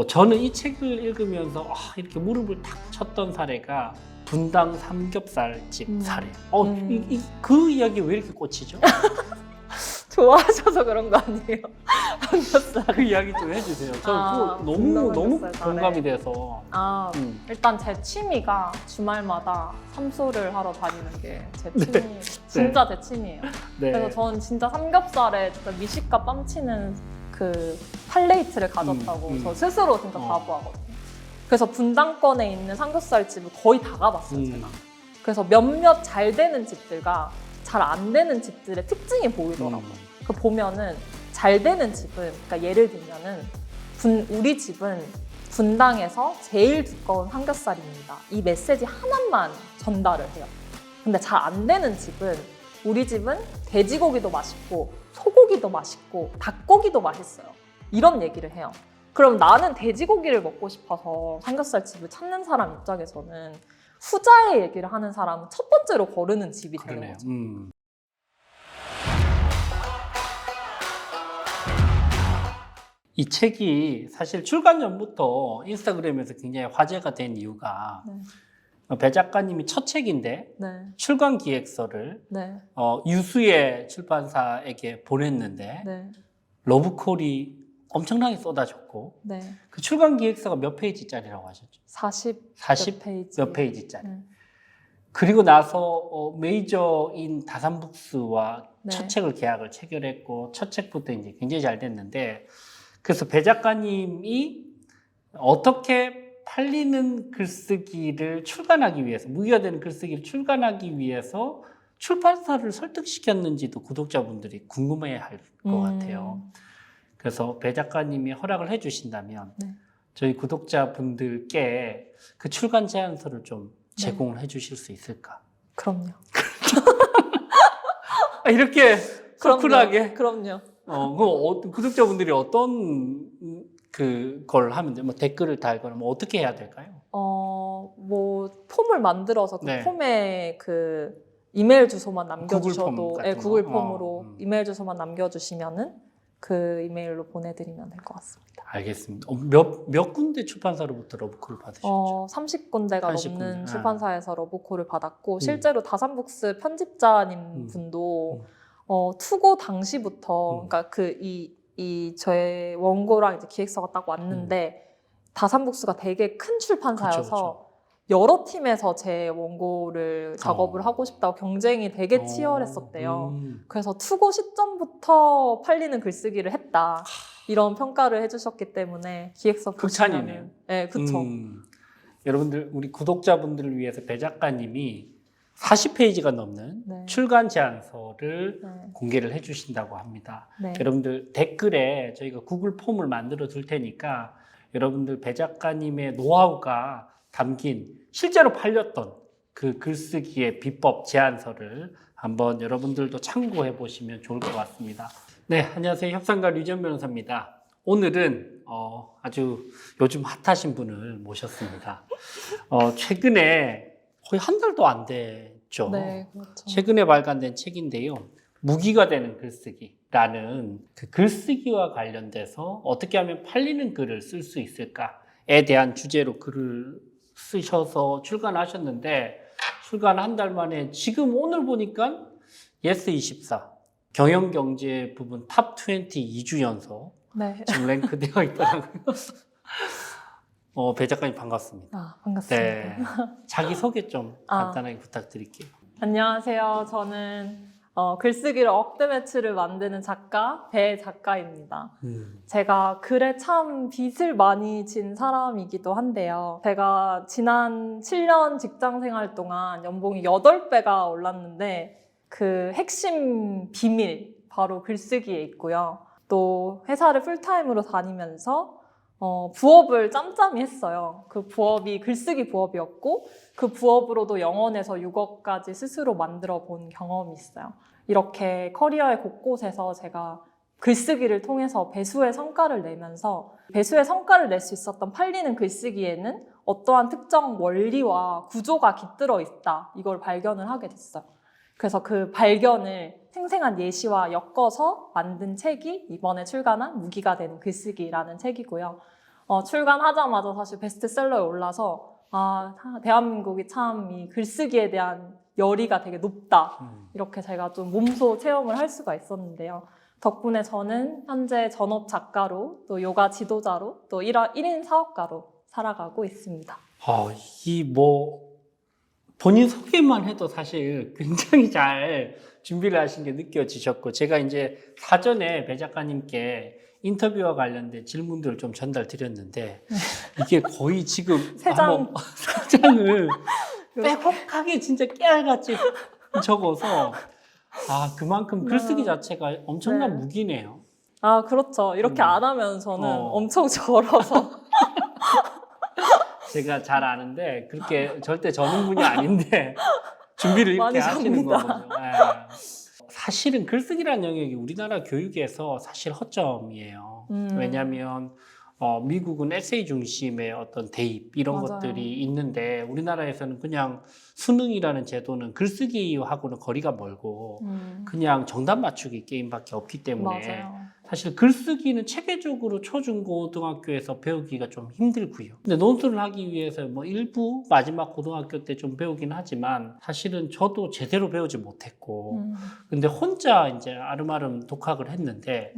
저는 이 책을 읽으면서 이렇게 무릎을 탁 쳤던 사례가 분당 삼겹살집 사례. 그 이야기 왜 이렇게 꽂히죠? 좋아하셔서 그런 거 아니에요? 삼겹살. 그 이야기 좀 해주세요. 저는 그거 너무 공감이 돼서. 일단 제 취미가 주말마다 삼소를 하러 다니는 게 제 취미, 진짜 제 취미예요. 네. 그래서 저는 진짜 삼겹살에 진짜 미식가 뺨치는 그 팔레이트를 가졌다고 저 스스로 진짜 자부하거든요. 그래서 분당권에 있는 삼겹살 집을 거의 다 가봤어요, 제가. 그래서 몇몇 잘 되는 집들과 잘 안 되는 집들의 특징이 보이더라고요. 그 보면은 잘 되는 집은, 그러니까 예를 들면은 우리 집은 분당에서 제일 두꺼운 삼겹살입니다. 이 메시지 하나만 전달을 해요. 근데 잘 안 되는 집은 우리 집은 돼지고기도 맛있고 소고기도 맛있고 닭고기도 맛있어요. 이런 얘기를 해요. 그럼 나는 돼지고기를 먹고 싶어서 삼겹살 집을 찾는 사람 입장에서는 후자의 얘기를 하는 사람은 첫 번째로 거르는 집이 되는 거죠. 이 책이 사실 출간 전부터 인스타그램에서 굉장히 화제가 된 이유가 배 작가님이 첫 책인데 출간 기획서를 유수의 출판사에게 보냈는데 러브콜이 엄청나게 쏟아졌고 그 출간 기획서가 몇 페이지짜리라고 하셨죠? 40 페이지. 몇 페이지짜리. 그리고 나서 메이저인 다산북스와 첫 책을 계약을 체결했고 첫 책부터 이제 굉장히 잘 됐는데, 그래서 배 작가님이 어떻게 팔리는 글쓰기를 출간하기 위해서, 무기가 되는 글쓰기를 출간하기 위해서 출판사를 설득시켰는지도 구독자분들이 궁금해할 것 같아요. 그래서 배 작가님이 허락을 해주신다면 저희 구독자분들께 그 출간 제안서를 좀 제공을 해주실 수 있을까? 그럼요. 이렇게 쿨하게. 그럼요. 구독자분들이 어떤 그걸 하면 돼요? 뭐 댓글을 달거나 뭐 어떻게 해야 될까요? 뭐 폼을 만들어서 그 폼에 그 이메일 주소만 남겨주셔도 구글 폼으로 이메일 주소만 남겨주시면은 그 이메일로 보내드리면 될 것 같습니다. 알겠습니다. 몇 군데 출판사로부터 러브콜을 받으셨죠? 30군데가 넘는 출판사에서 러브콜을 받았고 실제로 다산북스 편집자님 분도 투고 당시부터 그러니까 저의 원고랑 이제 기획서가 딱 왔는데 다산북스가 되게 큰 출판사여서 그쵸. 여러 팀에서 제 원고를 작업을 하고 싶다고 경쟁이 되게 치열했었대요. 그래서 투고 시점부터 팔리는 글쓰기를 했다. 이런 평가를 해주셨기 때문에 기획서 보시면은 극찬이네요. 네, 그쵸. 여러분들, 우리 구독자분들을 위해서 배 작가님이 40페이지가 넘는 출간 제안서를 공개를 해주신다고 합니다. 여러분들 댓글에 저희가 구글 폼을 만들어 둘 테니까 여러분들 배 작가님의 노하우가 담긴 실제로 팔렸던 그 글쓰기의 비법 제안서를 한번 여러분들도 참고해 보시면 좋을 것 같습니다. 네, 안녕하세요. 협상가 류지연 변호사입니다. 오늘은 아주 요즘 핫하신 분을 모셨습니다. 최근에 거의 한 달도 안 됐죠. 네, 그렇죠. 최근에 발간된 책인데요. 무기가 되는 글쓰기라는 그 글쓰기와 관련돼서 어떻게 하면 팔리는 글을 쓸 수 있을까에 대한 주제로 글을 쓰셔서 출간하셨는데, 출간 한 달 만에 지금 오늘 보니까 예스24 경영경제 부분 탑20 2주 연속 지금 랭크되어 있더라고요. 배 작가님 반갑습니다. 반갑습니다. 네, 자기 소개 좀 간단하게 부탁드릴게요. 안녕하세요. 저는 글쓰기를 억대 매출을 만드는 작가 배 작가입니다. 제가 글에 참 빚을 많이 진 사람이기도 한데요. 제가 지난 7년 직장 생활 동안 연봉이 8배가 올랐는데 그 핵심 비밀 바로 글쓰기에 있고요. 또 회사를 풀타임으로 다니면서 부업을 짬짬이 했어요. 그 부업이 글쓰기 부업이었고 그 부업으로도 영원에서 6억까지 스스로 만들어 본 경험이 있어요. 이렇게 커리어의 곳곳에서 제가 글쓰기를 통해서 배수의 성과를 내면서 배수의 성과를 낼 수 있었던 팔리는 글쓰기에는 어떠한 특정 원리와 구조가 깃들어 있다. 이걸 발견을 하게 됐어요. 그래서 그 발견을 생생한 예시와 엮어서 만든 책이 이번에 출간한 무기가 되는 글쓰기라는 책이고요. 출간하자마자 사실 베스트셀러에 올라서 대한민국이 참 이 글쓰기에 대한 열의가 되게 높다. 이렇게 제가 좀 몸소 체험을 할 수가 있었는데요. 덕분에 저는 현재 전업 작가로 또 요가 지도자로 또 1인 사업가로 살아가고 있습니다. 본인 소개만 해도 사실 굉장히 잘 준비를 하신 게 느껴지셨고, 제가 이제 사전에 배 작가님께 인터뷰와 관련된 질문들을 좀 전달 드렸는데, 이게 거의 지금 세 장. 세 장을 빼곡하게 진짜 깨알같이 적어서, 그만큼 글쓰기 자체가 엄청난 무기네요. 그렇죠. 이렇게 안 하면 저는 엄청 절어서. 제가 잘 아는데 그렇게 절대 저는 분이 아닌데 준비를 이렇게 하시는 거죠. 사실은 글쓰기라는 영역이 우리나라 교육에서 사실 허점이에요. 왜냐하면 미국은 에세이 중심의 어떤 대입 이런 맞아요. 것들이 있는데, 우리나라에서는 그냥 수능이라는 제도는 글쓰기하고는 거리가 멀고 그냥 정답 맞추기 게임밖에 없기 때문에 맞아요. 사실 글쓰기는 체계적으로 초중고등학교에서 배우기가 좀 힘들고요. 근데 논술을 하기 위해서 일부 마지막 고등학교 때 좀 배우긴 하지만 사실은 저도 제대로 배우지 못했고, 근데 혼자 이제 아름아름 독학을 했는데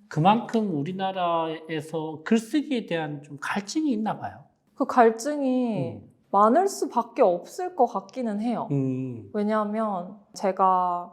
그만큼 우리나라에서 글쓰기에 대한 좀 갈증이 있나 봐요. 그 갈증이 많을 수밖에 없을 것 같기는 해요. 왜냐하면 제가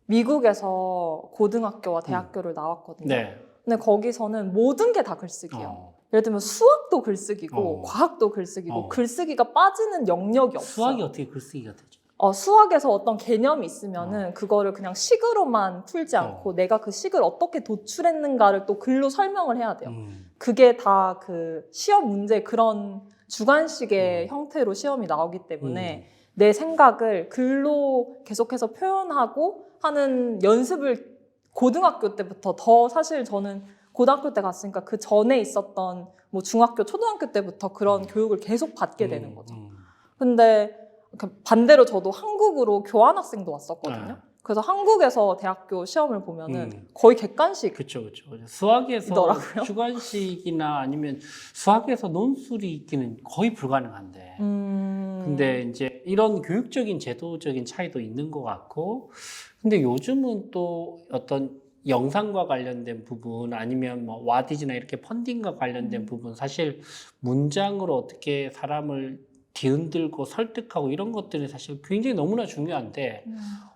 미국에서 고등학교와 대학교를 나왔거든요. 네. 근데 거기서는 모든 게 다 글쓰기예요. 예를 들면 수학도 글쓰기고 과학도 글쓰기고 글쓰기가 빠지는 영역이 없어요. 수학이 어떻게 글쓰기가 되죠? 수학에서 어떤 개념이 있으면은 그거를 그냥 식으로만 풀지 않고 내가 그 식을 어떻게 도출했는가를 또 글로 설명을 해야 돼요. 그게 다 그 시험 문제 그런 주관식의 형태로 시험이 나오기 때문에 내 생각을 글로 계속해서 표현하고 하는 연습을 고등학교 때부터 더, 사실 저는 고등학교 때 갔으니까 그 전에 있었던 중학교, 초등학교 때부터 그런 교육을 계속 받게 되는 거죠. 근데 반대로 저도 한국으로 교환학생도 왔었거든요. 그래서 한국에서 대학교 시험을 보면은 거의 객관식. 그렇죠. 수학에서 이더라고요. 주관식이나 아니면 수학에서 논술이 있기는 거의 불가능한데. 근데 이제 이런 교육적인 제도적인 차이도 있는 것 같고, 근데 요즘은 또 어떤 영상과 관련된 부분 아니면 와디즈나 이렇게 펀딩과 관련된 부분, 사실 문장으로 어떻게 사람을 뒤흔들고 설득하고 이런 것들이 사실 굉장히 너무나 중요한데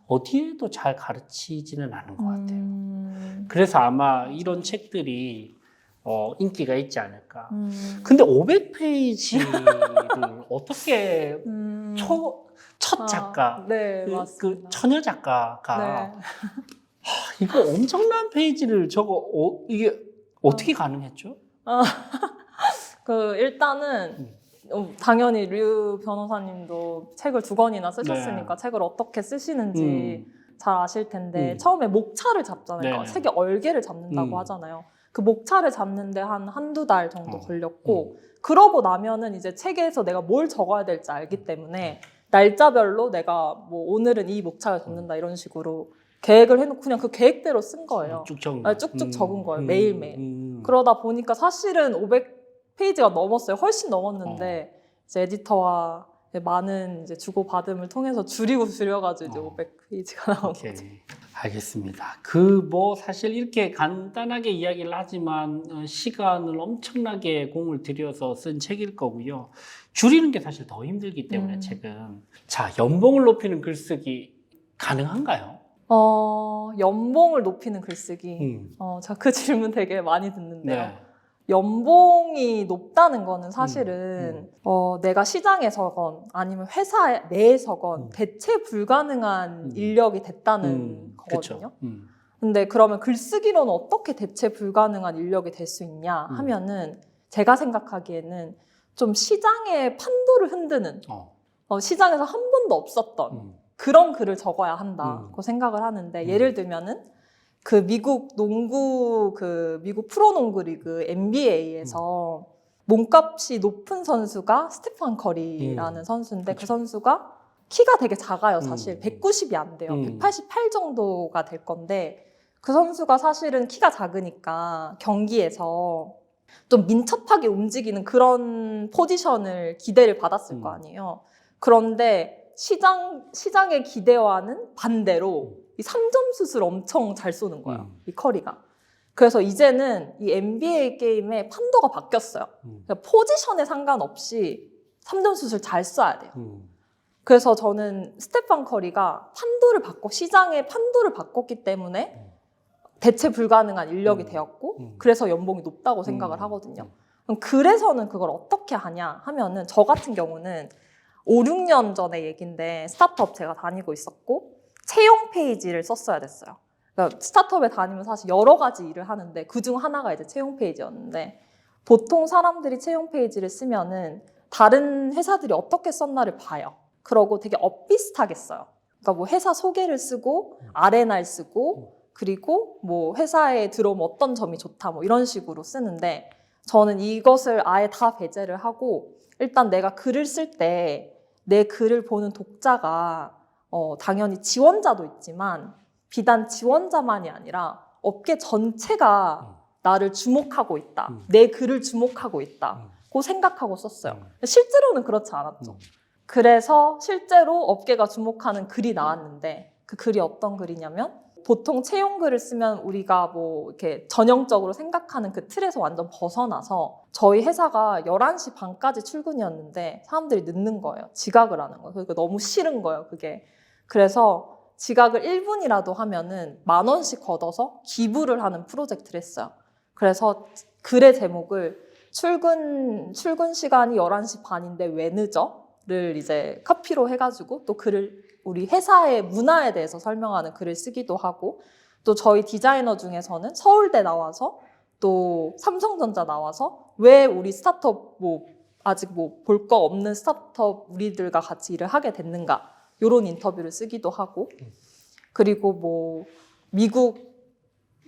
어디에도 잘 가르치지는 않은 것 같아요. 그래서 아마 이런 책들이 인기가 있지 않을까. 근데 500페이지를 어떻게 첫 작가, 네, 그 처녀 작가가 네. 이거 엄청난 페이지를 이게 어떻게 가능했죠? 일단은 당연히 류 변호사님도 책을 2권이나 쓰셨으니까 책을 어떻게 쓰시는지 잘 아실 텐데 처음에 목차를 잡잖아요. 책의 얼개를 잡는다고 하잖아요. 그 목차를 잡는데 한두 달 정도 걸렸고 그러고 나면은 이제 책에서 내가 뭘 적어야 될지 알기 때문에 날짜별로 내가 오늘은 이 목차를 잡는다 이런 식으로 계획을 해놓고 그냥 그 계획대로 쓴 거예요. 쭉쭉 적은 거예요. 매일매일. 그러다 보니까 사실은 500페이지가 넘었어요. 훨씬 넘었는데 이제 에디터와 많은 이제 주고받음을 통해서 줄여가지고 이제 500페이지가 나온 거죠. 알겠습니다. 사실 이렇게 간단하게 이야기를 하지만 시간을 엄청나게 공을 들여서 쓴 책일 거고요. 줄이는 게 사실 더 힘들기 때문에 책은. 자, 연봉을 높이는 글쓰기 가능한가요? 연봉을 높이는 글쓰기. 제가 그 질문 되게 많이 듣는데요. 네. 연봉이 높다는 거는 사실은 내가 시장에서건 아니면 회사 내에서건 대체 불가능한 인력이 됐다는 거거든요. 근데 그러면 글쓰기로는 어떻게 대체 불가능한 인력이 될 수 있냐 하면은 제가 생각하기에는 좀 시장의 판도를 흔드는 시장에서 한 번도 없었던 그런 글을 적어야 한다고 생각을 하는데 예를 들면은 그 미국 프로농구 리그 NBA에서 몸값이 높은 선수가 스테판 커리라는 선수인데 그쵸. 그 선수가 키가 되게 작아요. 사실 190이 안 돼요. 188 정도가 될 건데 그 선수가 사실은 키가 작으니까 경기에서 좀 민첩하게 움직이는 그런 포지션을 기대를 받았을 거 아니에요. 그런데 시장의 기대와는 반대로 이 3점 슛을 엄청 잘 쏘는 거예요. 이 커리가. 그래서 이제는 이 NBA 게임의 판도가 바뀌었어요. 그러니까 포지션에 상관없이 3점 슛을 잘 쏴야 돼요. 그래서 저는 스테판 커리가 시장의 판도를 바꿨기 때문에 대체 불가능한 인력이 되었고 그래서 연봉이 높다고 생각을 하거든요. 그럼 그래서는 그걸 어떻게 하냐 하면은 저 같은 경우는 5, 6년 전의 얘기인데 스타트업 제가 다니고 있었고 채용 페이지를 썼어야 됐어요. 그러니까 스타트업에 다니면 사실 여러 가지 일을 하는데 그중 하나가 이제 채용 페이지였는데 보통 사람들이 채용 페이지를 쓰면은 다른 회사들이 어떻게 썼나를 봐요. 그러고 되게 엇비슷하게 써요. 그러니까 뭐 회사 소개를 쓰고 R&R 쓰고 그리고 뭐 회사에 들어오면 어떤 점이 좋다 뭐 이런 식으로 쓰는데 저는 이것을 아예 다 배제를 하고 일단 내가 글을 쓸 때 내 글을 보는 독자가 당연히 지원자도 있지만 비단 지원자만이 아니라 업계 전체가 나를 주목하고 있다. 내 글을 주목하고 있다. 고 생각하고 썼어요. 실제로는 그렇지 않았죠. 그래서 실제로 업계가 주목하는 글이 나왔는데 그 글이 어떤 글이냐면 보통 채용글을 쓰면 우리가 뭐 이렇게 전형적으로 생각하는 그 틀에서 완전 벗어나서 저희 회사가 11시 반까지 출근이었는데 사람들이 늦는 거예요. 지각을 하는 거예요. 그러니까 너무 싫은 거예요, 그게. 그래서 지각을 1분이라도 하면은 10,000원씩 걷어서 기부를 하는 프로젝트를 했어요. 그래서 글의 제목을 출근 시간이 11시 반인데 왜 늦어? 를 이제 카피로 해가지고 또 글을 우리 회사의 문화에 대해서 설명하는 글을 쓰기도 하고 또 저희 디자이너 중에서는 서울대 나와서 또 삼성전자 나와서 왜 우리 스타트업 아직 볼 거 없는 스타트업 우리들과 같이 일을 하게 됐는가 이런 인터뷰를 쓰기도 하고 그리고 미국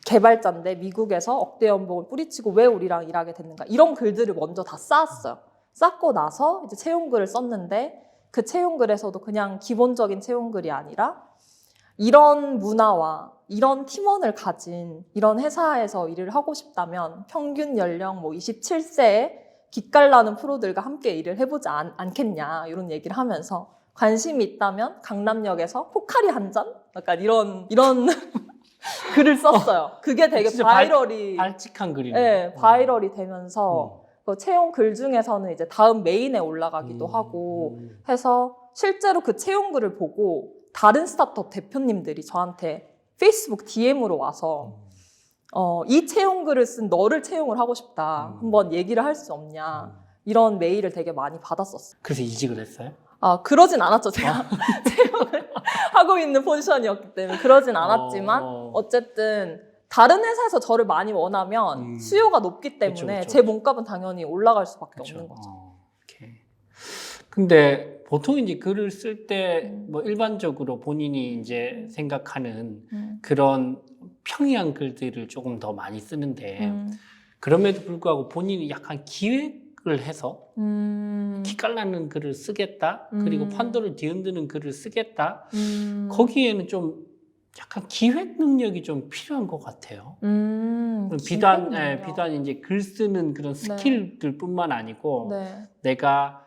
개발자인데 미국에서 억대 연봉을 뿌리치고 왜 우리랑 일하게 됐는가 이런 글들을 먼저 다 쌓았어요. 쌓고 나서 이제 채용글을 썼는데 그 채용글에서도 그냥 기본적인 채용글이 아니라 이런 문화와 이런 팀원을 가진 이런 회사에서 일을 하고 싶다면 평균 연령 27세에 기깔나는 프로들과 함께 일을 해보지 않겠냐 이런 얘기를 하면서 관심이 있다면 강남역에서 포카리 한 잔? 약간 이런 글을 썼어요. 그게 되게 바이럴이 발칙한 글이네. 네, 바이럴이 되면서 그 채용 글 중에서는 이제 다음 메인에 올라가기도 하고 해서 실제로 그 채용 글을 보고 다른 스타트업 대표님들이 저한테 페이스북 DM으로 와서 이 채용 글을 쓴 너를 채용을 하고 싶다. 한번 얘기를 할 수 없냐. 이런 메일을 되게 많이 받았었어요. 그래서 이직을 했어요? 그러진 않았죠. 제가 채용을 하고 있는 포지션이었기 때문에 그러진 않았지만 어쨌든 다른 회사에서 저를 많이 원하면 수요가 높기 때문에 그쵸. 제 몸값은 당연히 올라갈 수밖에 없는 거죠. 오케이. 근데 보통 이제 글을 쓸 때 뭐 일반적으로 본인이 이제 생각하는 그런 평이한 글들을 조금 더 많이 쓰는데 그럼에도 불구하고 본인이 약간 기획을 해서 기깔나는 글을 쓰겠다 그리고 판도를 뒤흔드는 글을 쓰겠다 거기에는 좀 약간 기획 능력이 좀 필요한 것 같아요. 비단 이제 글 쓰는 그런 스킬들뿐만 아니고 내가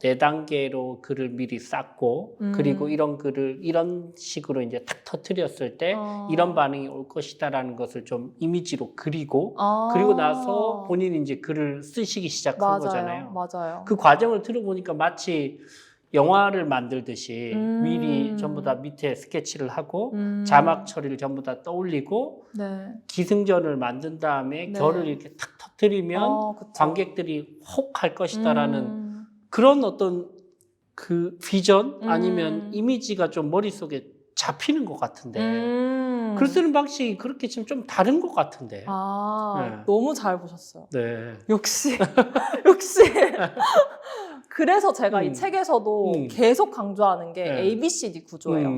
네 단계로 글을 미리 쌓고 그리고 이런 글을 이런 식으로 이제 탁 터뜨렸을 때 이런 반응이 올 것이다라는 것을 좀 이미지로 그리고 그리고 나서 본인이 이제 글을 쓰시기 시작한 거잖아요. 맞아요. 그 과정을 들어보니까 마치 영화를 만들듯이 미리 전부 다 밑에 스케치를 하고 자막 처리를 전부 다 떠올리고 기승전을 만든 다음에 결을 이렇게 탁 터뜨리면 관객들이 혹 할 것이다라는 그런 어떤 그 비전 아니면 이미지가 좀 머릿속에 잡히는 것 같은데 글 쓰는 방식이 그렇게 지금 좀 다른 것 같은데. 너무 잘 보셨어요. 네. 역시. 그래서 제가 이 책에서도 계속 강조하는 게 ABCD 구조예요.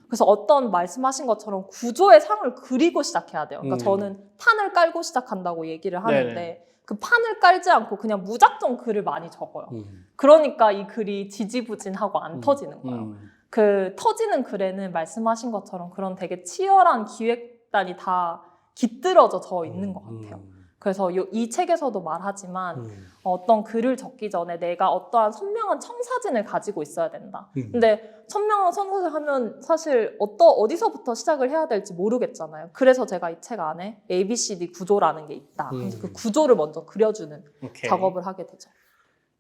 그래서 어떤 말씀하신 것처럼 구조의 상을 그리고 시작해야 돼요. 그러니까 저는 판을 깔고 시작한다고 얘기를 하는데 그 판을 깔지 않고 그냥 무작정 글을 많이 적어요. 그러니까 이 글이 지지부진하고 안 터지는 거예요. 그 터지는 글에는 말씀하신 것처럼 그런 되게 치열한 기획단이 다 깃들어져 있는 것 같아요. 그래서 이 책에서도 말하지만 어떤 글을 적기 전에 내가 어떠한 선명한 청사진을 가지고 있어야 된다. 근데 선명한 청사진 하면 사실 어디서부터 시작을 해야 될지 모르겠잖아요. 그래서 제가 이 책 안에 ABCD 구조라는 게 있다. 그래서 그 구조를 먼저 그려주는 작업을 하게 되죠.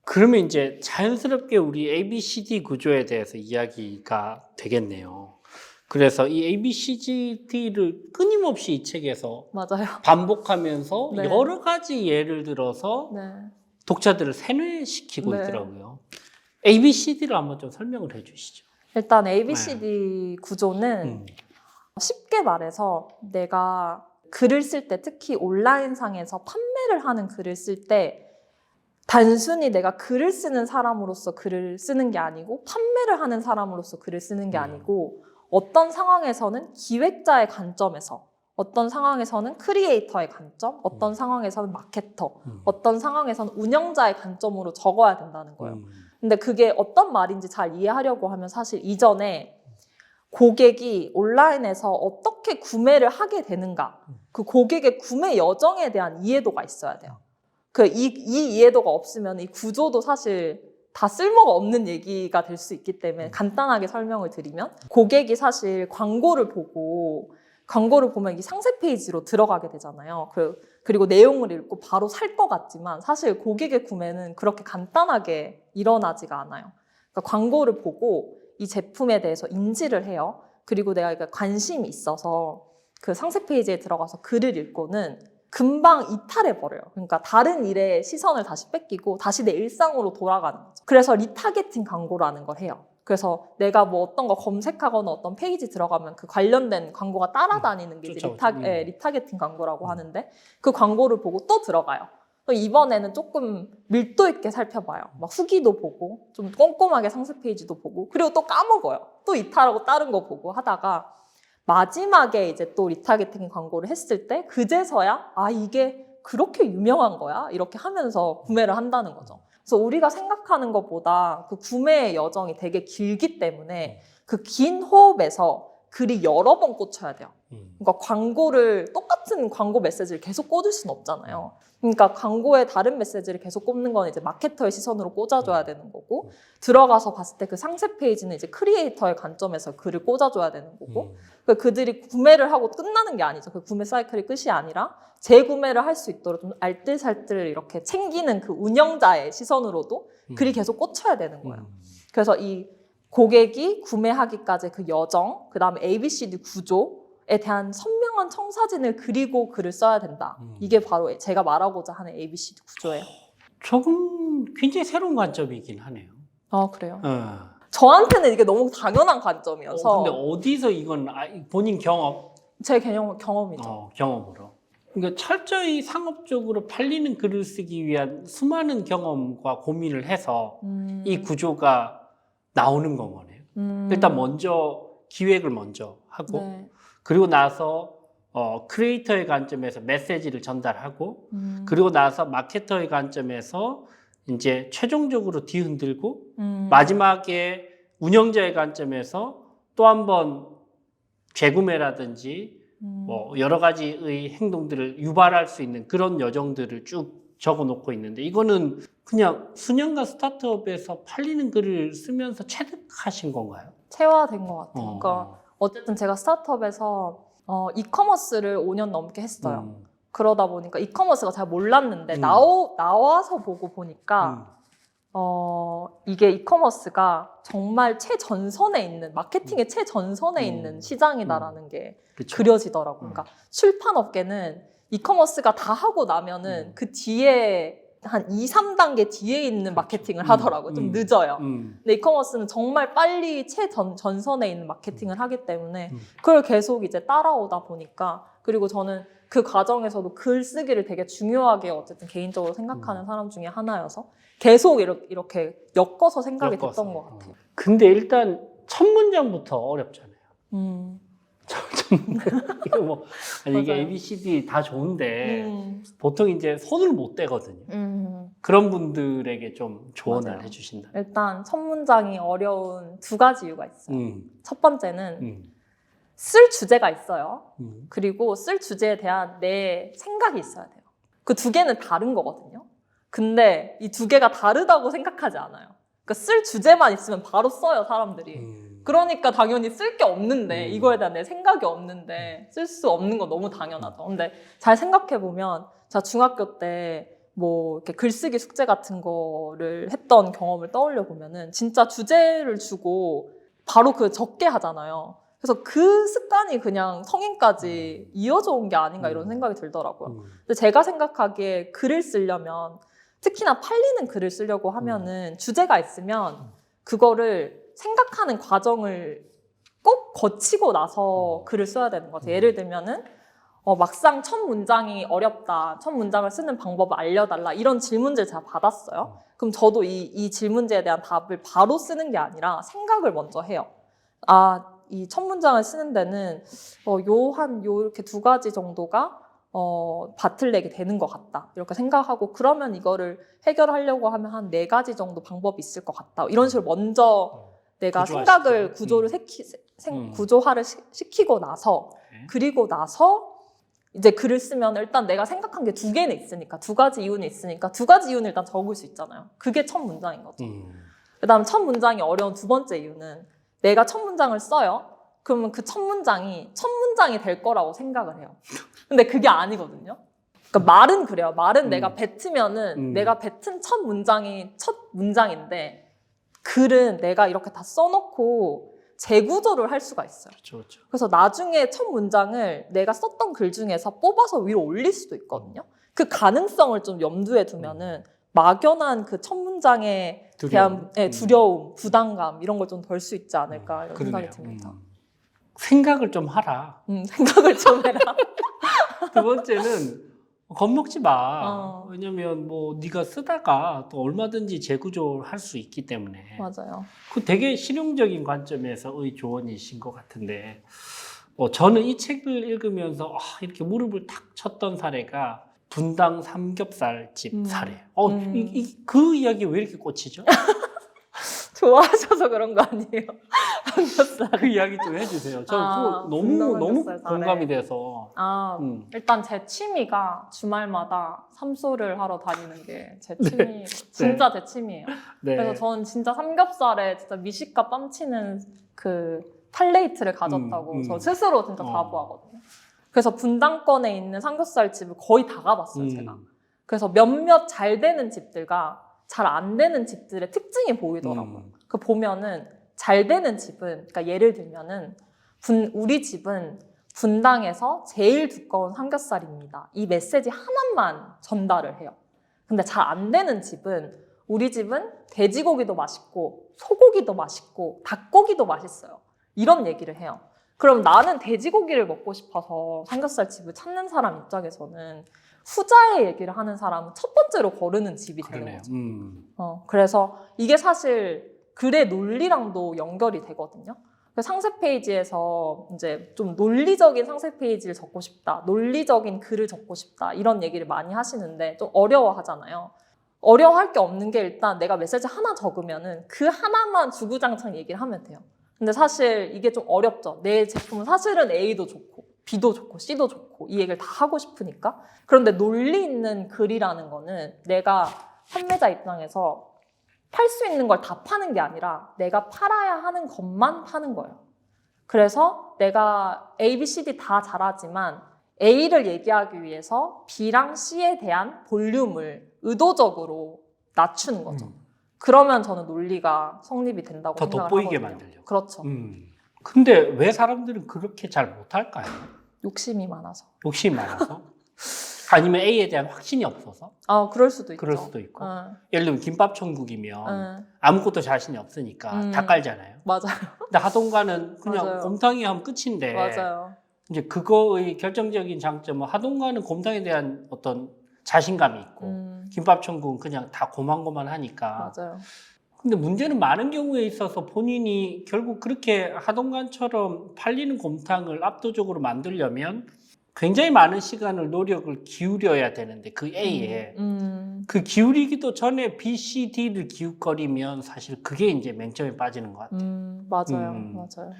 그러면 이제 자연스럽게 우리 ABCD 구조에 대해서 이야기가 되겠네요. 그래서 이 ABCD를 끊임없이 이 책에서 맞아요. 반복하면서 네. 여러 가지 예를 들어서 네. 독자들을 세뇌시키고 네. 있더라고요. ABCD를 한번 좀 설명을 해주시죠. 일단 ABCD 구조는 쉽게 말해서 내가 글을 쓸 때, 특히 온라인상에서 판매를 하는 글을 쓸 때 단순히 내가 글을 쓰는 사람으로서 글을 쓰는 게 아니고 판매를 하는 사람으로서 글을 쓰는 게 아니고 어떤 상황에서는 기획자의 관점에서, 어떤 상황에서는 크리에이터의 관점, 어떤 상황에서는 마케터, 어떤 상황에서는 운영자의 관점으로 적어야 된다는 거예요. 근데 그게 어떤 말인지 잘 이해하려고 하면 사실 이전에 고객이 온라인에서 어떻게 구매를 하게 되는가, 그 고객의 구매 여정에 대한 이해도가 있어야 돼요. 이 이해도가 없으면 이 구조도 사실 다 쓸모가 없는 얘기가 될 수 있기 때문에 간단하게 설명을 드리면 고객이 사실 광고를 보면 이 상세 페이지로 들어가게 되잖아요. 그리고 내용을 읽고 바로 살 것 같지만 사실 고객의 구매는 그렇게 간단하게 일어나지가 않아요. 그러니까 광고를 보고 이 제품에 대해서 인지를 해요. 그리고 내가 관심이 있어서 그 상세 페이지에 들어가서 글을 읽고는 금방 이탈해버려요. 그러니까 다른 일에 시선을 다시 뺏기고 다시 내 일상으로 돌아가는 거죠. 그래서 리타겟팅 광고라는 걸 해요. 그래서 내가 뭐 어떤 거 검색하거나 어떤 페이지 들어가면 그 관련된 광고가 따라다니는 게 이제 리타겟팅 광고라고 하는데 그 광고를 보고 또 들어가요. 이번에는 조금 밀도 있게 살펴봐요. 막 후기도 보고 좀 꼼꼼하게 상세 페이지도 보고 그리고 또 까먹어요. 또 이탈하고 다른 거 보고 하다가 마지막에 이제 또 리타겟팅 광고를 했을 때 그제서야 이게 그렇게 유명한 거야? 이렇게 하면서 구매를 한다는 거죠. 그래서 우리가 생각하는 것보다 그 구매의 여정이 되게 길기 때문에 그 긴 호흡에서 글이 여러 번 꽂혀야 돼요. 그러니까 똑같은 광고 메시지를 계속 꽂을 수는 없잖아요. 그러니까 광고에 다른 메시지를 계속 꼽는 건 이제 마케터의 시선으로 꽂아줘야 되는 거고, 들어가서 봤을 때 그 상세 페이지는 이제 크리에이터의 관점에서 글을 꽂아줘야 되는 거고, 그들이 구매를 하고 끝나는 게 아니죠. 그 구매 사이클이 끝이 아니라 재구매를 할 수 있도록 좀 알뜰살뜰 이렇게 챙기는 그 운영자의 시선으로도 글이 계속 꽂혀야 되는 거예요. 그래서 이 고객이 구매하기까지 그 여정, 그 다음에 ABCD 구조에 대한 선명한 청사진을 그리고 글을 써야 된다. 이게 바로 제가 말하고자 하는 ABCD 구조예요. 조금 굉장히 새로운 관점이긴 하네요. 그래요? 저한테는 이게 너무 당연한 관점이어서. 근데 어디서 이건 본인 경험? 제 경험이죠. 경험으로. 그러니까 철저히 상업적으로 팔리는 글을 쓰기 위한 수많은 경험과 고민을 해서 이 구조가 나오는 거네요. 일단 먼저 기획을 먼저 하고 네. 그리고 나서 크리에이터의 관점에서 메시지를 전달하고 그리고 나서 마케터의 관점에서 이제 최종적으로 뒤흔들고 마지막에 운영자의 관점에서 또 한 번 재구매라든지 뭐 여러 가지의 행동들을 유발할 수 있는 그런 여정들을 쭉 적어놓고 있는데 이거는 그냥 수년간 스타트업에서 팔리는 글을 쓰면서 체득하신 건가요? 체화된 것 같아요. 그러니까 어쨌든 제가 스타트업에서 이커머스를 5년 넘게 했어요. 그러다 보니까 이커머스가 잘 몰랐는데 나와서 보고 보니까 이게 이커머스가 정말 최전선에 있는 마케팅의 최전선에 있는 시장이다라는 게 그쵸. 그려지더라고요. 그러니까 출판업계는 이커머스가 다 하고 나면은 그 뒤에 한 2, 3단계 뒤에 있는 마케팅을 하더라고요. 좀 늦어요. 근데 이커머스는 정말 빨리 최전선에 있는 마케팅을 하기 때문에 그걸 계속 이제 따라오다 보니까, 그리고 저는 그 과정에서도 글쓰기를 되게 중요하게 어쨌든 개인적으로 생각하는 사람 중에 하나여서 계속 이렇게 엮어서 생각이 됐던 것 같아요. 근데 일단 첫 문장부터 어렵잖아요. 이거 뭐 이게 ABCD 다 좋은데 보통 이제 손을 못 대거든요. 그런 분들에게 좀 조언을 맞아요. 해주신다. 일단 첫 문장이 어려운 두 가지 이유가 있어요. 첫 번째는 쓸 주제가 있어요. 그리고 쓸 주제에 대한 내 생각이 있어야 돼요. 그 두 개는 다른 거거든요. 근데 이 두 개가 다르다고 생각하지 않아요. 그러니까 쓸 주제만 있으면 바로 써요, 사람들이. 그러니까 당연히 쓸 게 없는데, 이거에 대한 내 생각이 없는데 쓸 수 없는 건 너무 당연하죠. 근데 잘 생각해보면 제가 중학교 때 뭐 이렇게 글쓰기 숙제 같은 거를 했던 경험을 떠올려 보면은 진짜 주제를 주고 바로 그 적게 하잖아요. 그래서 그 습관이 그냥 성인까지 이어져 온 게 아닌가 이런 생각이 들더라고요. 근데 제가 생각하기에 글을 쓰려면, 특히나 팔리는 글을 쓰려고 하면은 주제가 있으면 그거를 생각하는 과정을 꼭 거치고 나서 글을 써야 되는 것 같아요. 예를 들면은 막상 첫 문장이 어렵다, 첫 문장을 쓰는 방법을 알려달라, 이런 질문지를 제가 받았어요. 그럼 저도 이 질문지에 대한 답을 바로 쓰는 게 아니라 생각을 먼저 해요. 이 첫 문장을 쓰는 데는 이렇게 두 가지 정도가 밭을 내게 되는 것 같다, 이렇게 생각하고, 그러면 이거를 해결하려고 하면 한 4가지 정도 방법이 있을 것 같다, 이런 식으로 먼저 내가 생각을 구조화를 시키고 나서, 그리고 나서 이제 글을 쓰면 일단 내가 생각한 게 2개는 있으니까, 2가지 이유는 있으니까 2가지 이유는 일단 적을 수 있잖아요. 그게 첫 문장인 거죠. 그다음 첫 문장이 어려운 2번째 이유는, 내가 첫 문장을 써요. 그러면 그 첫 문장이 첫 문장이 될 거라고 생각을 해요. 근데 그게 아니거든요. 그러니까 말은 그래요. 말은 내가 뱉으면은 내가 뱉은 첫 문장이 첫 문장인데, 글은 내가 이렇게 다 써놓고 재구조를 할 수가 있어요. 그렇죠. 그래서 나중에 첫 문장을 내가 썼던 글 중에서 뽑아서 위로 올릴 수도 있거든요. 그 가능성을 좀 염두에 두면은 막연한 그 첫 문장에 대한 두려움, 부담감, 이런 걸 좀 덜 수 있지 않을까, 이런 생각이 듭니다. 생각을 좀 하라. 생각을 좀 해라. 두 번째는 겁먹지 마. 왜냐면 뭐 네가 쓰다가 또 얼마든지 재구조할 수 있기 때문에. 맞아요. 그 되게 실용적인 관점에서의 조언이신 것 같은데, 저는 이 책을 읽으면서 이렇게 무릎을 탁 쳤던 사례가 분당 삼겹살집 사례. 그 이야기 왜 이렇게 꽂히죠? 좋아하셔서 그런 거 아니에요? 삼겹살. 그 이야기 좀 해주세요. 저는 그거 너무 공감이 돼서. 일단 제 취미가 주말마다 삼소를 하러 다니는 게 제 취미, 진짜 제 취미예요. 네. 그래서 저는 진짜 삼겹살에 진짜 미식가 뺨치는 그 팔레이트를 가졌다고 저 스스로 진짜 자부하거든요. 그래서 분당권에 있는 삼겹살 집을 거의 다 가봤어요, 제가. 그래서 몇몇 잘 되는 집들과 잘 안 되는 집들의 특징이 보이더라고요. 그 보면은 잘 되는 집은, 그러니까 예를 들면은 우리 집은 분당에서 제일 두꺼운 삼겹살입니다, 이 메시지 하나만 전달을 해요. 근데 잘 안 되는 집은, 우리 집은 돼지고기도 맛있고 소고기도 맛있고 닭고기도 맛있어요, 이런 얘기를 해요. 그럼 나는 돼지고기를 먹고 싶어서 삼겹살 집을 찾는 사람 입장에서는 후자의 얘기를 하는 사람은 첫 번째로 거르는 집이 되는 거죠. 그래서 이게 사실 글의 논리랑도 연결이 되거든요. 상세 페이지에서 이제 좀 논리적인 상세 페이지를 적고 싶다, 논리적인 글을 적고 싶다, 이런 얘기를 많이 하시는데 좀 어려워하잖아요. 어려워할 게 없는 게, 일단 내가 메시지 하나 적으면은 그 하나만 주구장창 얘기를 하면 돼요. 근데 사실 이게 좀 어렵죠. 내 제품은 사실은 A도 좋고 B도 좋고 C도 좋고 이 얘기를 다 하고 싶으니까. 그런데 논리 있는 글이라는 거는 내가 판매자 입장에서 팔 수 있는 걸 다 파는 게 아니라 내가 팔아야 하는 것만 파는 거예요. 그래서 내가 A, B, C, D 다 잘하지만 A를 얘기하기 위해서 B랑 C에 대한 볼륨을 의도적으로 낮추는 거죠. 그러면 저는 논리가 성립이 된다고 더 생각을 돋보이게 하거든요. 만들려고. 그렇죠. 근데 왜 사람들은 그렇게 잘 못할까요? 욕심이 많아서. 욕심이 많아서? 아니면 A에 대한 확신이 없어서? 그럴 수도 있죠. 그럴 수도 있고. 예를 들면 김밥 천국이면 아무것도 자신이 없으니까 다 깔잖아요. 맞아요. 근데 하동가는 그냥 맞아요. 곰탕이 하면 끝인데, 맞아요. 이제 그거의 결정적인 장점은 하동가는 곰탕에 대한 어떤 자신감이 있고 김밥 천국은 그냥 다 고만고만하니까. 맞아요. 근데 문제는 많은 경우에 있어서 본인이 결국 그렇게 하동관처럼 팔리는 곰탕을 압도적으로 만들려면 굉장히 많은 시간을, 노력을 기울여야 되는데, 그 A에 그 기울이기도 전에 B, C, D를 기웃거리면 사실 그게 이제 맹점에 빠지는 것 같아요. 맞아요. 맞아요.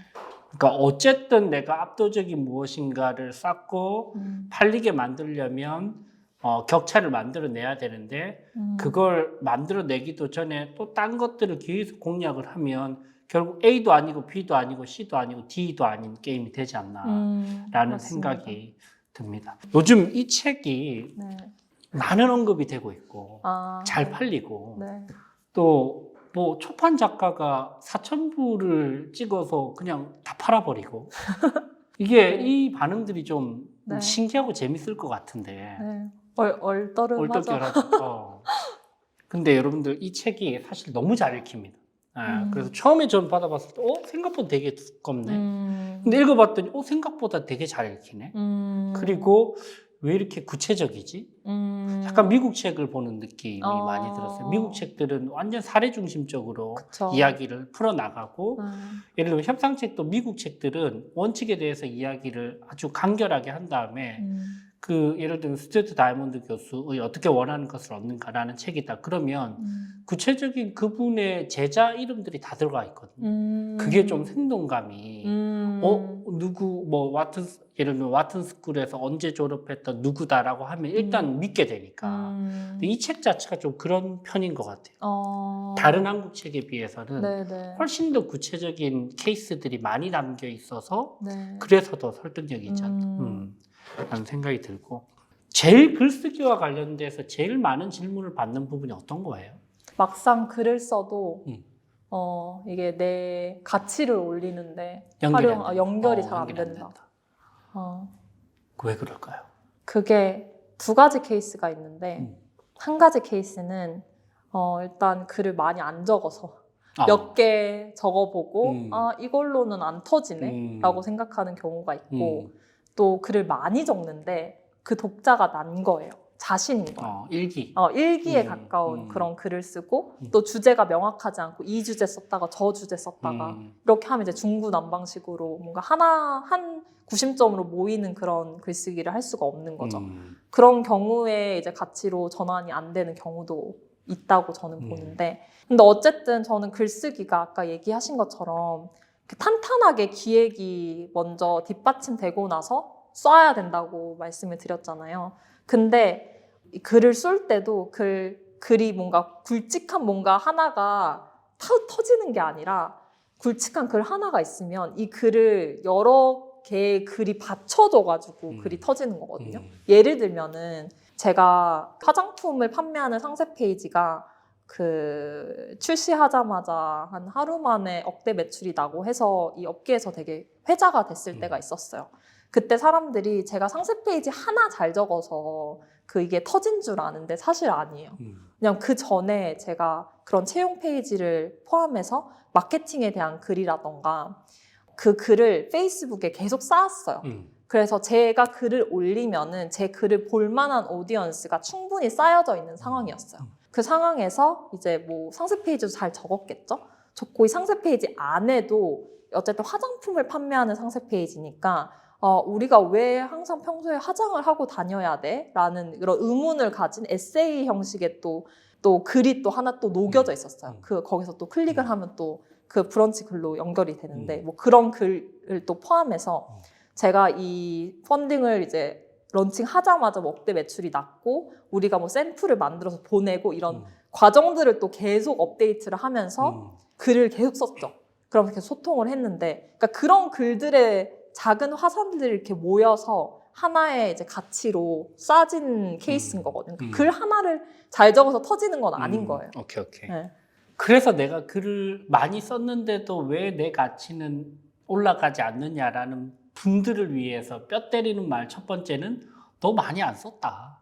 그러니까 어쨌든 내가 압도적인 무엇인가를 쌓고 팔리게 만들려면 격차를 만들어내야 되는데 그걸 만들어내기도 전에 또 딴 것들을 계속 공략을 하면 결국 A도 아니고 B도 아니고 C도 아니고 D도 아닌 게임이 되지 않나라는 맞습니다. 생각이 듭니다. 요즘 이 책이 네. 많은 언급이 되고 있고 잘 팔리고 네. 또 뭐 초판 작가가 4,000부를 찍어서 그냥 다 팔아버리고 이게 이 반응들이 좀 네. 신기하고 재밌을 것 같은데 네. 얼떨음하죠. 얼떨결하죠. 근데 여러분들 이 책이 사실 너무 잘 읽힙니다. 그래서 처음에 전 받아봤을 때 생각보다 되게 두껍네. 근데 읽어봤더니 생각보다 되게 잘 읽히네. 그리고 왜 이렇게 구체적이지? 약간 미국 책을 보는 느낌이 많이 들었어요. 미국 책들은 완전 사례 중심적으로 그쵸. 이야기를 풀어나가고 예를 들면 협상책도 미국 책들은 원칙에 대해서 이야기를 아주 간결하게 한 다음에 그 예를 들면 스튜어트 다이몬드 교수의 어떻게 원하는 것을 얻는가라는 책이다. 그러면 구체적인 그분의 제자 이름들이 다 들어가 있거든요. 그게 좀 생동감이 누구 뭐 예를 들면 와튼 스쿨에서 언제 졸업했던 누구다라고 하면 일단 믿게 되니까. 근데 이 책 자체가 좀 그런 편인 것 같아요. 다른 한국 책에 비해서는 네네. 훨씬 더 구체적인 케이스들이 많이 담겨 있어서 네. 그래서 더 설득력이 있지 않나 라는 생각이 들고 제일 글쓰기와 관련돼서 제일 많은 질문을 받는 부분이 어떤 거예요? 막상 글을 써도 이게 내 가치를 올리는데 연결이 잘 안 된다. 왜 그럴까요? 그게 두 가지 케이스가 있는데 한 가지 케이스는 일단 글을 많이 안 적어서 몇 개 적어보고 이걸로는 안 터지네 라고 생각하는 경우가 있고 또 글을 많이 적는데 그 독자가 난 거예요. 자신인 거예요. 일기에 가까운 그런 글을 쓰고 또 주제가 명확하지 않고 이 주제 썼다가 저 주제 썼다가 이렇게 하면 이제 중구난방식으로 뭔가 한 구심점으로 모이는 그런 글쓰기를 할 수가 없는 거죠. 그런 경우에 이제 가치로 전환이 안 되는 경우도 있다고 저는 보는데 근데 어쨌든 저는 글쓰기가 아까 얘기하신 것처럼 탄탄하게 기획이 먼저 뒷받침되고 나서 써야 된다고 말씀을 드렸잖아요. 근데 글을 쓸 때도 글이 뭔가 굵직한 뭔가 하나가 터지는 게 아니라 굵직한 글 하나가 있으면 이 글을 여러 개의 글이 받쳐져가지고 글이 터지는 거거든요. 예를 들면은 제가 화장품을 판매하는 상세 페이지가 출시하자마자 한 하루 만에 억대 매출이 나고 해서 이 업계에서 되게 회자가 됐을 때가 있었어요. 그때 사람들이 제가 상세 페이지 하나 잘 적어서 이게 터진 줄 아는데 사실 아니에요. 그냥 그 전에 제가 그런 채용 페이지를 포함해서 마케팅에 대한 글이라던가 그 글을 페이스북에 계속 쌓았어요. 그래서 제가 글을 올리면은 제 글을 볼 만한 오디언스가 충분히 쌓여져 있는 상황이었어요. 그 상황에서 이제 뭐 상세 페이지도 잘 적었겠죠? 적고 이 상세 페이지 안에도 어쨌든 화장품을 판매하는 상세 페이지니까 우리가 왜 항상 평소에 화장을 하고 다녀야 돼? 라는 그런 의문을 가진 에세이 형식의 또 글이 또 하나 또 녹여져 있었어요. 거기서 또 클릭을 하면 또 그 브런치 글로 연결이 되는데 뭐 그런 글을 또 포함해서 제가 이 펀딩을 이제 런칭하자마자 억대 매출이 났고 우리가 뭐 샘플을 만들어서 보내고 이런 과정들을 또 계속 업데이트를 하면서 글을 계속 썼죠. 그럼 계속 소통을 했는데 그러니까 그런 글들의 작은 화살들이 이렇게 모여서 하나의 이제 가치로 쌓아진 케이스인 거거든요. 글 하나를 잘 적어서 터지는 건 아닌 거예요. 오케이. 네. 그래서 내가 글을 많이 썼는데도 왜 내 가치는 올라가지 않느냐라는 분들을 위해서 뼈 때리는 말 첫 번째는 너 많이 안 썼다.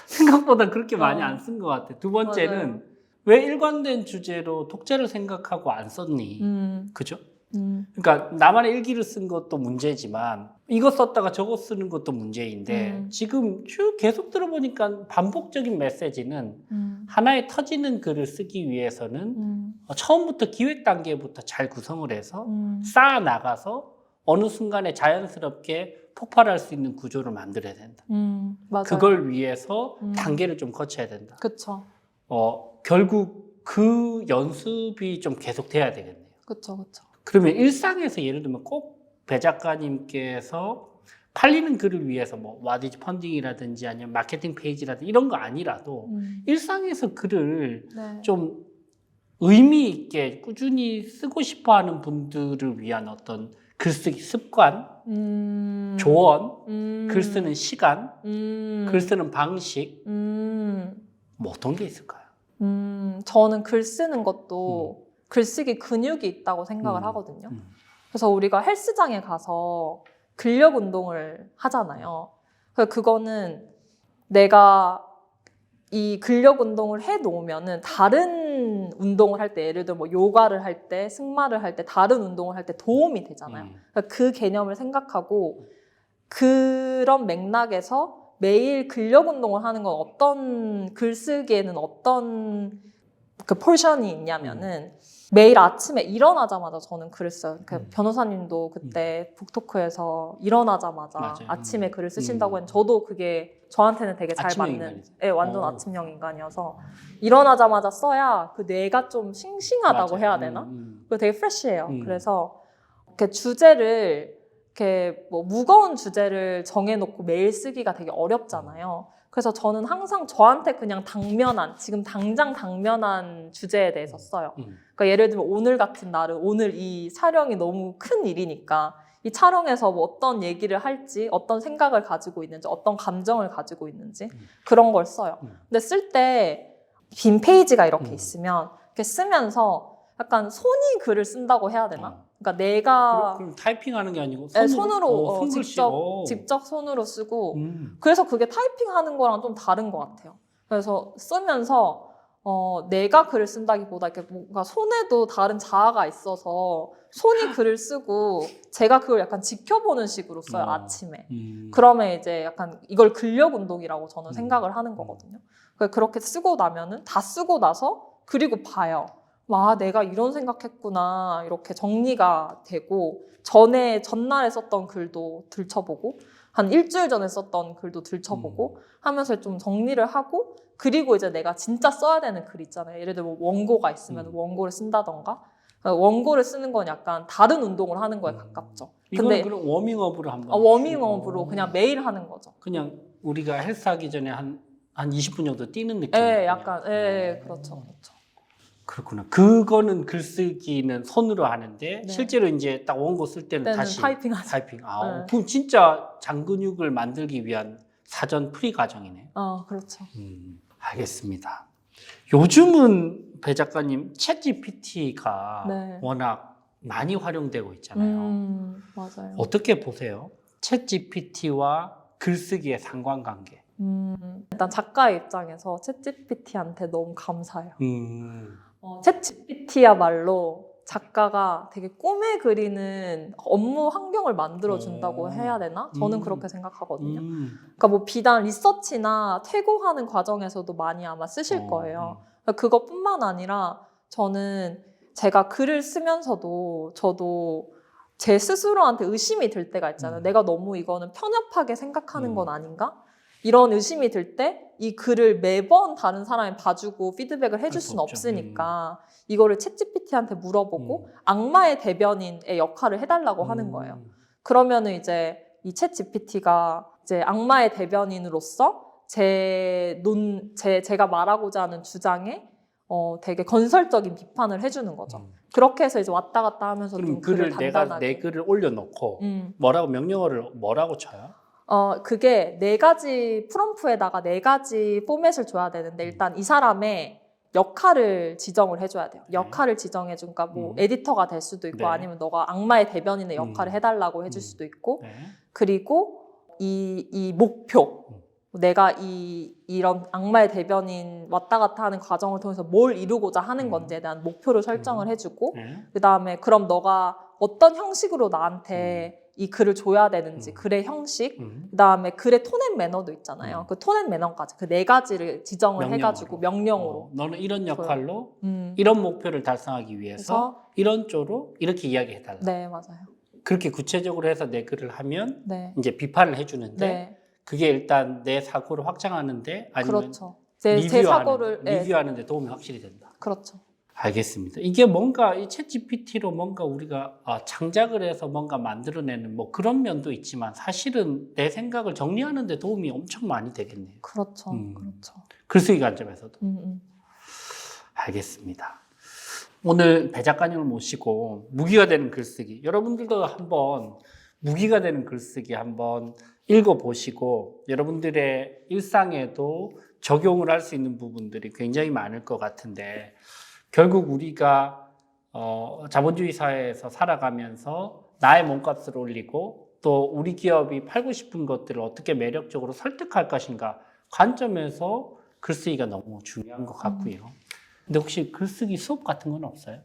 생각보다 그렇게 많이 안 쓴 것 같아. 두 번째는 맞아요. 왜 일관된 주제로 독자를 생각하고 안 썼니? 그죠? 그러니까 나만의 일기를 쓴 것도 문제지만 이거 썼다가 저거 쓰는 것도 문제인데 지금 쭉 계속 들어보니까 반복적인 메시지는 하나의 터지는 글을 쓰기 위해서는 처음부터 기획 단계부터 잘 구성을 해서 쌓아 나가서 어느 순간에 자연스럽게 폭발할 수 있는 구조를 만들어야 된다. 맞아요. 그걸 위해서 단계를 좀 거쳐야 된다. 그쵸. 결국 그 연습이 좀 계속 돼야 되겠네요. 그쵸. 그러면 일상에서 예를 들면 꼭 배 작가님께서 팔리는 글을 위해서 뭐 와디즈 펀딩이라든지 아니면 마케팅 페이지라든지 이런 거 아니라도 일상에서 글을 네. 좀 의미 있게 꾸준히 쓰고 싶어하는 분들을 위한 어떤 글쓰기 습관, 조언, 글 쓰는 시간, 글 쓰는 방식, 뭐 어떤 게 있을까요? 저는 글 쓰는 것도 글쓰기 근육이 있다고 생각을 하거든요. 그래서 우리가 헬스장에 가서 근력 운동을 하잖아요. 그거는 내가 이 근력 운동을 해 놓으면은 다른 운동을 할 때, 예를 들어 뭐 요가를 할 때, 승마를 할 때, 다른 운동을 할 때 도움이 되잖아요. 그러니까 그 개념을 생각하고 그런 맥락에서 매일 근력 운동을 하는 건 어떤 글쓰기에는 어떤 그 포션이 있냐면은 매일 아침에 일어나자마자 저는 글을 써요. 그 변호사님도 그때 북토크에서 일어나자마자 맞아요. 아침에 글을 쓰신다고 했는데 저도 그게 저한테는 되게 잘 아침형 맞는, 인간이죠. 네, 완전 아침형 인간이어서 일어나자마자 써야 그 뇌가 좀 싱싱하다고 맞아요. 해야 되나? 그리고 되게 프레시해요. 그래서 이렇게 주제를 이렇게 뭐 무거운 주제를 정해놓고 매일 쓰기가 되게 어렵잖아요. 그래서 저는 항상 저한테 그냥 당면한, 지금 당장 당면한 주제에 대해서 써요. 그러니까 예를 들면 오늘 같은 날은 오늘 이 촬영이 너무 큰 일이니까 이 촬영에서 뭐 어떤 얘기를 할지, 어떤 생각을 가지고 있는지, 어떤 감정을 가지고 있는지 그런 걸 써요. 근데 쓸 때 빈 페이지가 이렇게 있으면 이렇게 쓰면서 약간 손이 글을 쓴다고 해야 되나? 그러니까 내가 그럼 타이핑하는 게 아니고 손으로 손글씨. 직접 손으로 쓰고 그래서 그게 타이핑하는 거랑 좀 다른 것 같아요. 그래서 쓰면서 내가 글을 쓴다기보다 이렇게 뭔가 손에도 다른 자아가 있어서 손이 글을 쓰고 제가 그걸 약간 지켜보는 식으로 써요. 아침에. 그러면 이제 약간 이걸 근력 운동이라고 저는 생각을 하는 거거든요. 그렇게 쓰고 나면은 다 쓰고 나서 그리고 봐요. 와, 내가 이런 생각했구나. 이렇게 정리가 되고 전날에 썼던 글도 들춰보고 한 일주일 전에 썼던 글도 들춰보고 하면서 좀 정리를 하고 그리고 이제 내가 진짜 써야 되는 글 있잖아요. 예를 들어 뭐 원고가 있으면 원고를 쓴다던가 원고를 쓰는 건 약간 다른 운동을 하는 거에 가깝죠. 근데 그럼 워밍업으로 한번 워밍업으로 그냥 매일 하는 거죠. 그냥 우리가 헬스하기 전에 한 20분 정도 뛰는 느낌. 네, 약간 그렇죠. 그렇구나. 그거는 글쓰기는 손으로 하는데 네. 실제로 이제 딱 원고 쓸 때는 다시 타이핑하죠. 타이핑. 네. 그럼 진짜 장근육을 만들기 위한 사전 프리 과정이네. 그렇죠. 알겠습니다. 요즘은 배 작가님 챗 GPT가 네. 워낙 많이 활용되고 있잖아요. 맞아요. 어떻게 보세요? 챗 GPT와 글쓰기의 상관관계. 일단 작가의 입장에서 챗 GPT한테 너무 감사해요. 챗 GPT야말로 작가가 되게 꿈에 그리는 업무 환경을 만들어준다고 해야 되나? 저는 그렇게 생각하거든요. 그러니까 뭐 비단 리서치나 퇴고하는 과정에서도 많이 아마 쓰실 거예요. 그러니까 그것뿐만 아니라 저는 제가 글을 쓰면서도 저도 제 스스로한테 의심이 들 때가 있잖아요. 내가 너무 이거는 편협하게 생각하는 건 아닌가? 이런 의심이 들 때 이 글을 매번 다른 사람이 봐주고 피드백을 해줄 수는 없으니까 이거를 챗 GPT한테 물어보고 악마의 대변인의 역할을 해달라고 하는 거예요. 그러면은 이제 이 챗 GPT가 이제 악마의 대변인으로서 제가 말하고자 하는 주장에 되게 건설적인 비판을 해주는 거죠. 그렇게 해서 이제 왔다 갔다 하면서 좀 글을 단단하게. 내 글을 올려놓고 뭐라고 명령어를 뭐라고 쳐요? 그게 4가지 프롬프에다가 4가지 포맷을 줘야 되는데 일단 이 사람의 역할을 지정을 해줘야 돼요. 역할을 지정해주니까 그러니까 뭐 에디터가 될 수도 있고 아니면 너가 악마의 대변인의 역할을 해달라고 해줄 수도 있고 그리고 이 목표 내가 이런 악마의 대변인 왔다 갔다 하는 과정을 통해서 뭘 이루고자 하는 건지에 대한 목표를 설정을 해주고 그 다음에 그럼 너가 어떤 형식으로 나한테 이 글을 줘야 되는지 글의 형식 그 다음에 글의 톤 앤 매너도 있잖아요. 그 톤 앤 매너까지 그 4가지를 지정을 해가지고 명령으로 너는 이런 역할로 이런 목표를 달성하기 위해서 이런 쪽으로 이렇게 이야기해달라. 네, 맞아요. 그렇게 구체적으로 해서 내 글을 하면 네. 이제 비판을 해주는데 네. 그게 일단 내 사고를 확장하는데 아니면 그렇죠. 제 사고를 리뷰하는 데 도움이 확실히 된다. 그렇죠. 알겠습니다. 이게 뭔가 이 챗GPT로 뭔가 우리가 창작을 해서 뭔가 만들어내는 뭐 그런 면도 있지만 사실은 내 생각을 정리하는 데 도움이 엄청 많이 되겠네요. 그렇죠. 그렇죠. 글쓰기 관점에서도. 알겠습니다. 오늘 배 작가님을 모시고 무기가 되는 글쓰기, 여러분들도 한번 무기가 되는 글쓰기 한번 읽어보시고 여러분들의 일상에도 적용을 할 수 있는 부분들이 굉장히 많을 것 같은데, 결국 우리가 자본주의 사회에서 살아가면서 나의 몸값을 올리고 또 우리 기업이 팔고 싶은 것들을 어떻게 매력적으로 설득할 것인가 관점에서 글쓰기가 너무 중요한 것 같고요. 근데 혹시 글쓰기 수업 같은 건 없어요?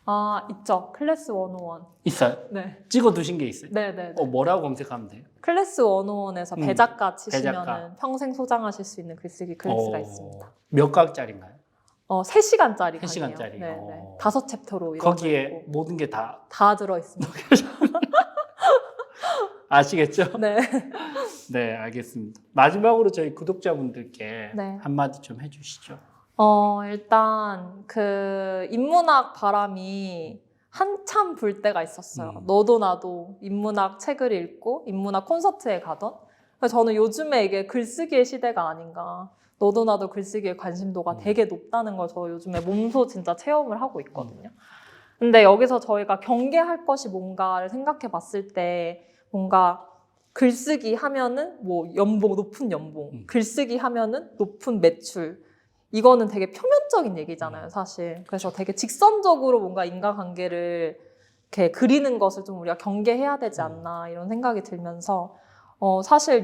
아, 있죠. 클래스 101. 있어요? 네. 찍어 두신 게 있어요? 네네. 뭐라고 검색하면 돼요? 클래스 101에서 배작가 치시면 배작가. 평생 소장하실 수 있는 글쓰기 클래스가 있습니다. 몇 강짜리인가요? 3시간짜리 3시간짜리. 강의요. 네네. 5챕터로 이루어져 거기에 있고. 모든 게 다 다 들어있습니다. 아시겠죠? 네. 네, 알겠습니다. 마지막으로 저희 구독자분들께 네. 한마디 좀 해주시죠. 일단 그 인문학 바람이 한참 불 때가 있었어요. 너도 나도 인문학 책을 읽고 인문학 콘서트에 가던. 그래서 저는 요즘에 이게 글쓰기의 시대가 아닌가. 너도 나도 글쓰기의 관심도가 되게 높다는 걸 저 요즘에 몸소 진짜 체험을 하고 있거든요. 근데 여기서 저희가 경계할 것이 뭔가를 생각해 봤을 때 뭔가 글쓰기 하면은 뭐 연봉, 높은 연봉, 글쓰기 하면은 높은 매출, 이거는 되게 표면적인 얘기잖아요, 사실. 그래서 되게 직선적으로 뭔가 인간관계를 이렇게 그리는 것을 좀 우리가 경계해야 되지 않나 이런 생각이 들면서 사실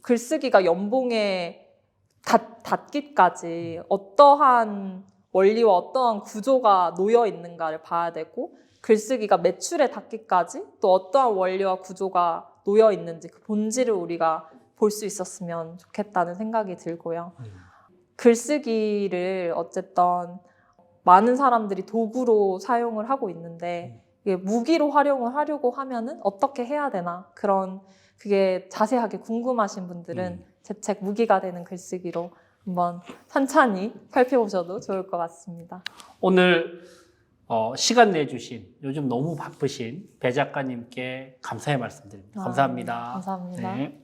글쓰기가 연봉에 닿기까지 어떠한 원리와 어떠한 구조가 놓여 있는가를 봐야 되고, 글쓰기가 매출에 닿기까지 또 어떠한 원리와 구조가 놓여 있는지 그 본질을 우리가 볼 수 있었으면 좋겠다는 생각이 들고요. 글쓰기를 어쨌든 많은 사람들이 도구로 사용을 하고 있는데 이게 무기로 활용을 하려고 하면은 어떻게 해야 되나, 그게 자세하게 궁금하신 분들은 제 책 무기가 되는 글쓰기로 한번 찬찬히 살펴보셔도 좋을 것 같습니다. 오늘 시간 내주신 요즘 너무 바쁘신 배 작가님께 감사의 말씀드립니다. 감사합니다. 감사합니다. 네.